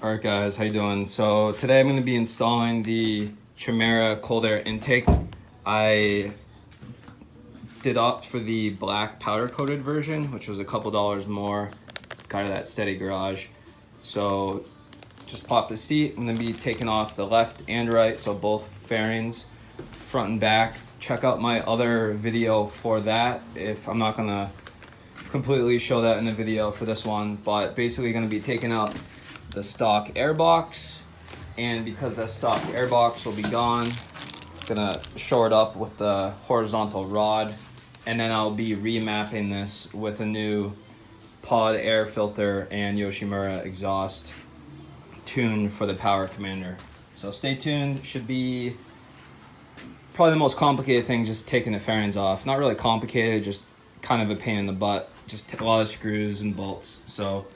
Alright guys, how you doing? So today I'm going to be installing the Chimera cold air intake. I did opt for the black powder coated version, which was a couple dollars more. Got it at Steady Garage. So just pop the seat. I'm going to be taking off the left and right, so both fairings, front and back. Check out my other video for that. If I'm not going to completely show that in the video for this one, but basically going to be taking out the stock airbox, and because the stock airbox will be gone, gonna shore it up with the horizontal rod, and then I'll be remapping this with a new pod air filter and Yoshimura exhaust tuned for the Power Commander. So stay tuned. Should be probably the most complicated thing, just taking the fairings off. Not really complicated, just kind of a pain in the butt, just a lot of screws and bolts. So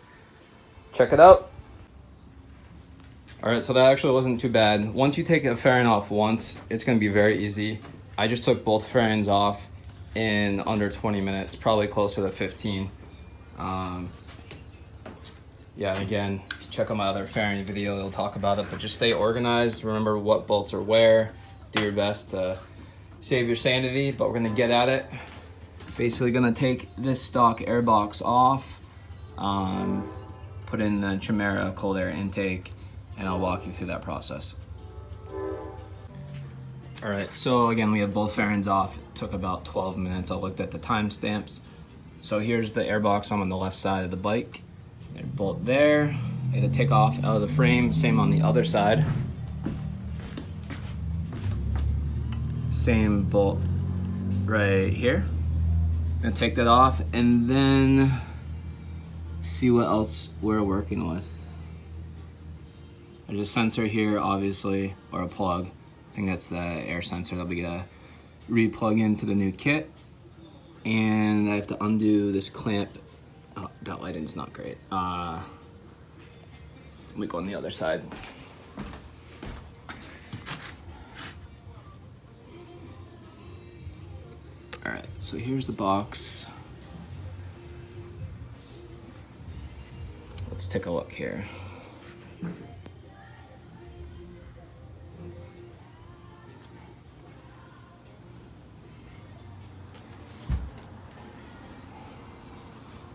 check it out. All right, so that actually wasn't too bad. Once you take a fairing off once, it's gonna be very easy. I just took both fairings off in under 20 minutes, probably closer to 15. Yeah, and again, if you check out my other fairing video, it'll talk about it, but just stay organized. Remember what bolts are where. Do your best to save your sanity, but we're gonna get at it. Basically gonna take this stock airbox off, put in the Chimera cold air intake, and I'll walk you through that process. All right, so again, we have both fairings off. It took about 12 minutes. I looked at the timestamps. So here's the airbox. I'm on the left side of the bike. There's a bolt there. I had to take off out of the frame. Same on the other side. Same bolt right here. Gonna take that off and then see what else we're working with. There's a sensor here, obviously, or a plug. I think that's the air sensor that we gotta re-plug into the new kit. And I have to undo this clamp. Oh, that lighting's not great. Let me go on the other side. All right, so here's the box. Let's take a look here.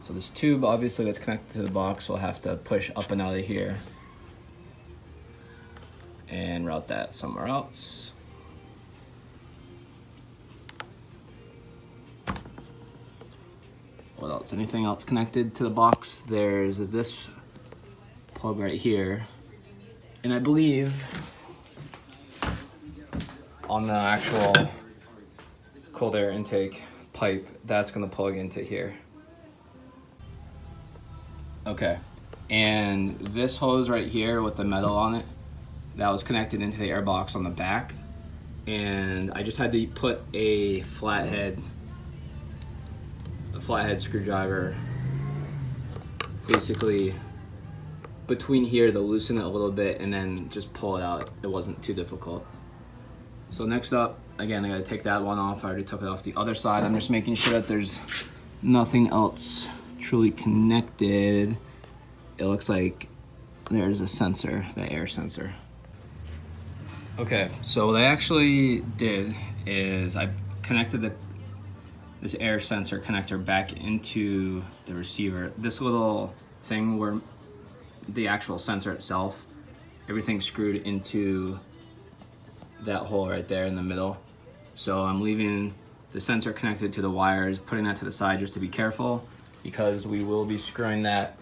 So this tube, obviously, that's connected to the box, we'll have to push up and out of here and route that somewhere else. What else? Anything else connected to the box? There's this plug right here, and I believe on the actual cold air intake pipe, that's gonna plug into here. Okay, and this hose right here with the metal on it, that was connected into the airbox on the back, and I just had to put a flathead screwdriver basically between here to loosen it a little bit and then just pull it out. It wasn't too difficult. So next up, again, I gotta take that one off. I already took it off the other side. I'm just making sure that there's nothing else truly connected. It looks like there's a sensor, the air sensor. Okay, so what I actually did is I connected this air sensor connector back into the receiver. This little thing where the actual sensor itself, everything's screwed into that hole right there in the middle. So I'm leaving the sensor connected to the wires, putting that to the side just to be careful, because we will be screwing that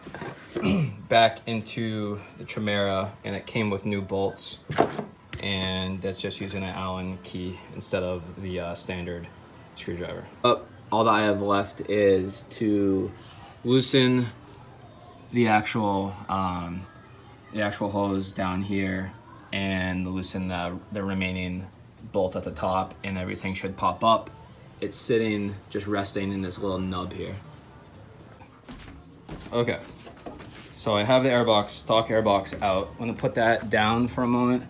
back into the Chimera, and it came with new bolts, and that's just using an Allen key instead of the standard screwdriver. All that I have left is to loosen the actual hose down here and loosen the remaining bolt at the top, and everything should pop up. It's sitting, just resting in this little nub here. Okay, so I have the airbox, stock airbox out. I'm gonna put that down for a moment.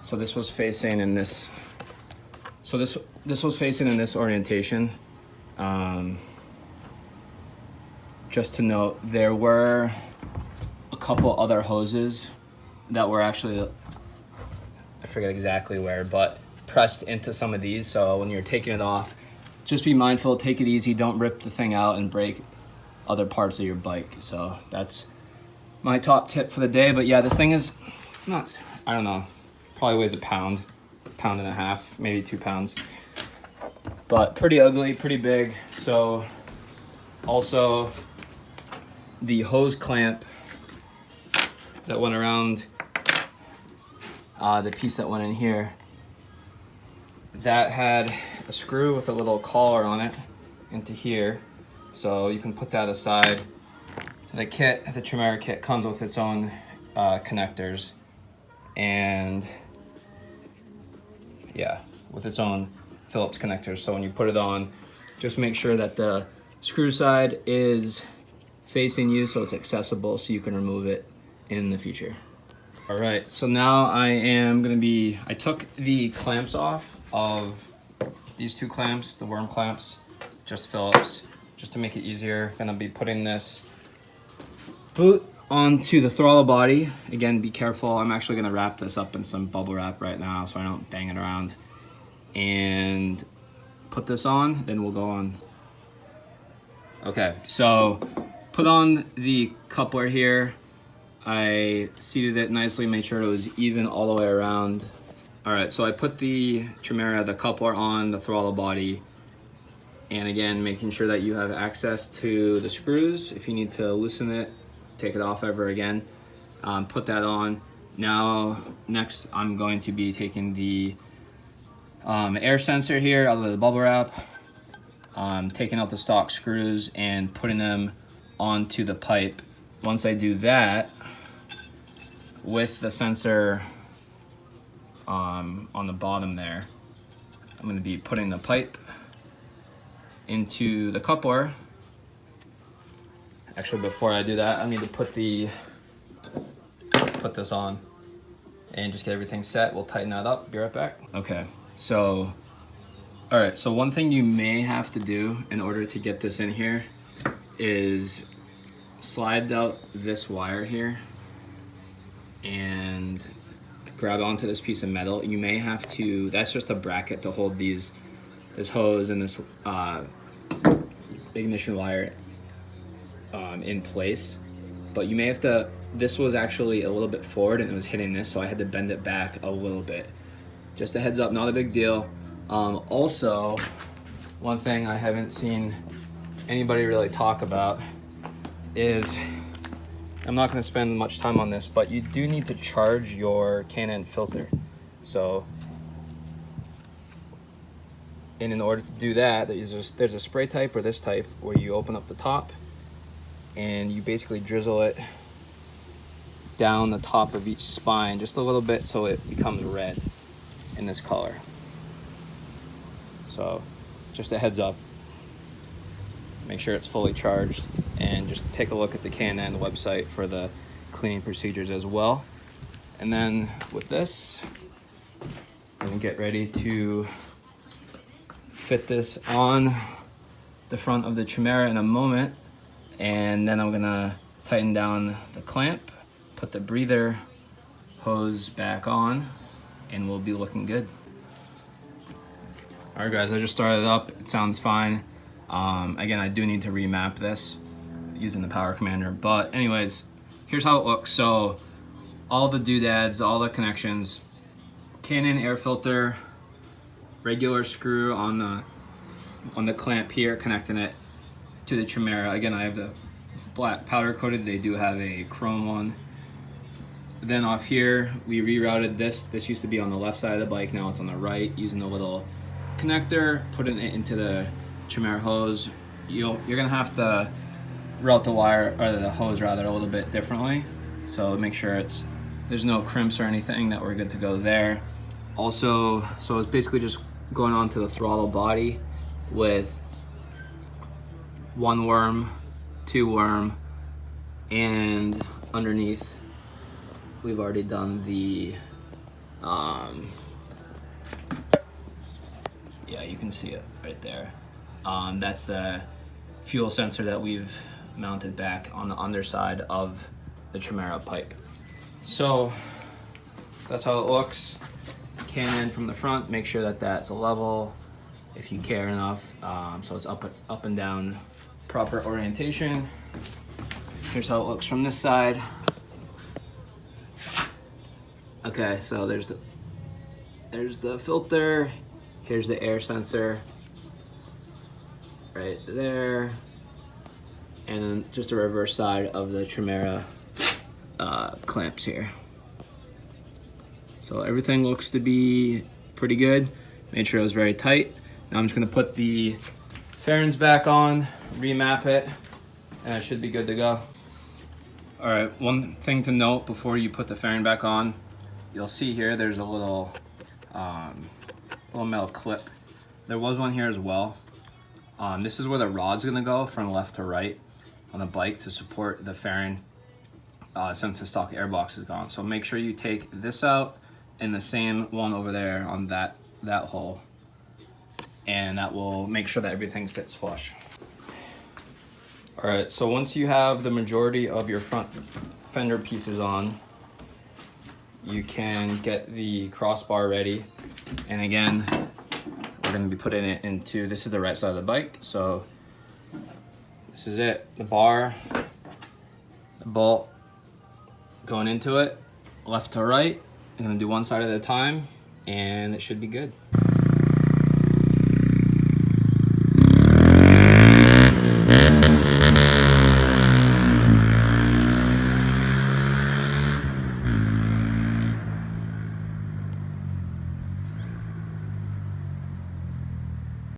So this was facing in this, this was facing in this orientation. Just to note, there were a couple other hoses that were actually, I forget exactly where, but pressed into some of these. So when you're taking it off, just be mindful, take it easy, don't rip the thing out and break other parts of your bike. So that's my top tip for the day. But yeah, this thing is not, I don't know, probably weighs a pound and a half, maybe 2 pounds. But pretty ugly, pretty big. So also the hose clamp that went around the piece that went in here, that had a screw with a little collar on it into here. So you can put that aside. The kit, the Chimera kit, comes with its own connectors, and yeah, with its own Phillips connectors. So when you put it on, just make sure that the screw side is facing you so it's accessible so you can remove it in the future. All right, so now I took the clamps off of these 2 clamps, the worm clamps, just Phillips, just to make it easier. Gonna be putting this boot onto the throttle body. Again, be careful. I'm actually gonna wrap this up in some bubble wrap right now so I don't bang it around. And put this on, then we'll go on. Okay, so put on the coupler here. I seated it nicely, made sure it was even all the way around. All right, so I put the Chimera, the coupler on the throttle body. And again, making sure that you have access to the screws. If you need to loosen it, take it off ever again, put that on. Now, next I'm going to be taking the air sensor here out of the bubble wrap, taking out the stock screws and putting them onto the pipe. Once I do that, with the sensor on the bottom there, I'm going to be putting the pipe into the coupler. Actually, before I do that, I need to put this on and just get everything set. We'll tighten that up. Be right back. Okay, so all right, so one thing you may have to do in order to get this in here is slide out this wire here and grab onto this piece of metal. You may have to, that's just a bracket to hold this hose and this ignition wire in place. But you may have to, this was actually a little bit forward and it was hitting this, so I had to bend it back a little bit. Just a heads up, not a big deal. Also, one thing I haven't seen anybody really talk about is, I'm not going to spend much time on this, but you do need to charge your K&N filter. So, and in order to do that, there's a spray type or this type where you open up the top and you basically drizzle it down the top of each spine just a little bit so it becomes red in this color. So, just a heads up. Make sure it's fully charged, and just take a look at the K&N website for the cleaning procedures as well. And then with this, I'm gonna get ready to fit this on the front of the Chimera in a moment, and then I'm gonna tighten down the clamp, put the breather hose back on, and we'll be looking good. All right, guys, I just started it up. It sounds fine. Again, I do need to remap this using the Power Commander, but anyways, here's how it looks. So all the doodads, all the connections, K&N air filter, regular screw on the clamp here, connecting it to the Chimera. Again, I have the black powder coated. They do have a chrome one. Then off here, we rerouted this. This used to be on the left side of the bike. Now it's on the right, using a little connector, putting it into the Chimera hose. You're gonna have to route the wire, or the hose rather, a little bit differently. So make sure there's no crimps or anything, that we're good to go there. Also, so it's basically just going on to the throttle body with 1 worm, 2 worm, and underneath we've already done the yeah, you can see it right there. That's the fuel sensor that we've mounted back on the underside of the Chimera pipe. So that's how it looks. Can from the front, make sure that that's a level if you care enough. So it's up and down, proper orientation. Here's how it looks from this side. Okay, so there's the filter. Here's the air sensor right there. And then just a reverse side of the Chimera clamps here. So everything looks to be pretty good. Made sure it was very tight. Now I'm just gonna put the fairings back on, remap it, and it should be good to go. All right, one thing to note before you put the fairing back on, you'll see here there's a little metal clip. There was one here as well. This is where the rod's gonna go from left to right on the bike to support the fairing since the stock airbox is gone. So make sure you take this out and the same one over there on that hole, and that will make sure that everything sits flush. All right, so once you have the majority of your front fender pieces on, you can get the crossbar ready. And again, we're gonna be putting it into, this is the right side of the bike. So this is it, the bar, the bolt going into it, left to right. I'm gonna do one side at a time and it should be good.